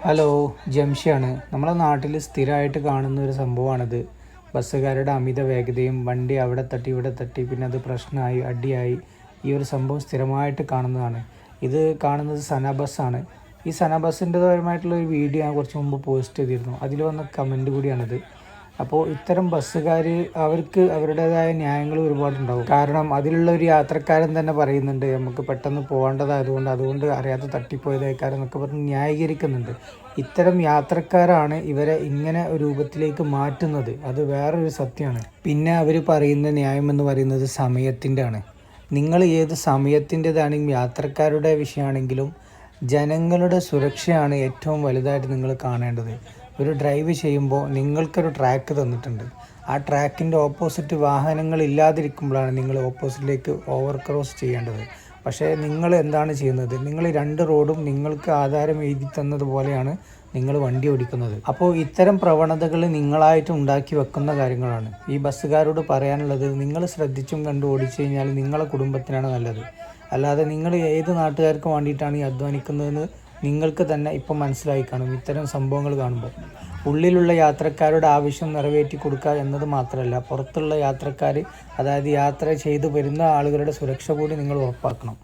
Hello, ജംഷിയാണ്. നമ്മളെ നാട്ടിൽ സ്ഥിരമായിട്ട് കാണുന്ന ഒരു സംഭവമാണിത്. ബസ്സുകാരുടെ അമിത വേഗതയും വണ്ടി അവിടെ തട്ടി ഇവിടെ തട്ടി പിന്നെ അത് പ്രശ്നമായി അടിയായി ഈ ഒരു സംഭവം സ്ഥിരമായിട്ട് കാണുന്നതാണ്. ഇത് കാണുന്നത് സന ബസ്സാണ്. ഈ സന ബസ്സിൻ്റെപരമായിട്ടുള്ള ഒരു വീഡിയോ ഞാൻ കുറച്ച് മുമ്പ് പോസ്റ്റ് ചെയ്തിരുന്നു. അതിൽ വന്ന കമൻറ്റ് കൂടിയാണിത്. അപ്പോൾ ഇത്തരം ബസ്സുകാർ അവർക്ക് അവരുടേതായ ന്യായങ്ങൾ ഒരുപാടുണ്ടാവും. കാരണം അതിലുള്ള ഒരു യാത്രക്കാരൻ തന്നെ പറയുന്നുണ്ട് നമുക്ക് പെട്ടെന്ന് പോകേണ്ടതായതുകൊണ്ട് അതുകൊണ്ട് അറിയാതെ തട്ടിപ്പോയതായിക്കാരെന്നൊക്കെ പറഞ്ഞ് ന്യായീകരിക്കുന്നുണ്ട്. ഇത്തരം യാത്രക്കാരാണ് ഇവരെ ഇങ്ങനെ രൂപത്തിലേക്ക് മാറ്റുന്നത്. അത് വേറൊരു സത്യമാണ്. പിന്നെ അവർ പറയുന്ന ന്യായം എന്ന് പറയുന്നത് സമയത്തിൻ്റെ ആണ്. നിങ്ങൾ ഏത് സമയത്തിൻ്റെതാണെങ്കിലും യാത്രക്കാരുടെ വിഷയമാണെങ്കിലും ജനങ്ങളുടെ സുരക്ഷയാണ് ഏറ്റവും വലുതായിട്ട് നിങ്ങൾ കാണേണ്ടത്. ഒരു ഡ്രൈവ് ചെയ്യുമ്പോൾ നിങ്ങൾക്കൊരു ട്രാക്ക് തന്നിട്ടുണ്ട്. ആ ട്രാക്കിൻ്റെ ഓപ്പോസിറ്റ് വാഹനങ്ങൾ ഇല്ലാതിരിക്കുമ്പോഴാണ് നിങ്ങൾ ഓപ്പോസിറ്റിലേക്ക് ഓവർ ക്രോസ് ചെയ്യേണ്ടത്. പക്ഷേ നിങ്ങൾ എന്താണ് ചെയ്യുന്നത്? നിങ്ങൾ രണ്ട് റോഡും നിങ്ങൾക്ക് ആധാരം എഴുതി തന്നതുപോലെയാണ് നിങ്ങൾ വണ്ടി ഓടിക്കുന്നത്. അപ്പോൾ ഇത്തരം പ്രവണതകൾ നിങ്ങളായിട്ട് ഉണ്ടാക്കി വെക്കുന്ന കാര്യങ്ങളാണ്. ഈ ബസ്സുകാരോട് പറയാനുള്ളത്, നിങ്ങൾ ശ്രദ്ധിച്ചും കണ്ട് ഓടിച്ചു കഴിഞ്ഞാൽ നിങ്ങളെ കുടുംബത്തിനാണ് നല്ലത്. അല്ലാതെ നിങ്ങൾ ഏത് നാട്ടുകാർക്ക് വേണ്ടിയിട്ടാണ് ഈ അധ്വാനിക്കുന്നതെന്ന് നിങ്ങൾക്ക് തന്നെ ഇപ്പം മനസ്സിലായി കാണും. ഇത്തരം സംഭവങ്ങൾ കാണുമ്പോൾ ഉള്ളിലുള്ള യാത്രക്കാരുടെ ആവശ്യം നിറവേറ്റി കൊടുക്കുക എന്നത് മാത്രമല്ല, പുറത്തുള്ള യാത്രക്കാർ, അതായത് യാത്ര ചെയ്തു വരുന്ന ആളുകളുടെ സുരക്ഷ കൂടി നിങ്ങൾ ഉറപ്പാക്കണം.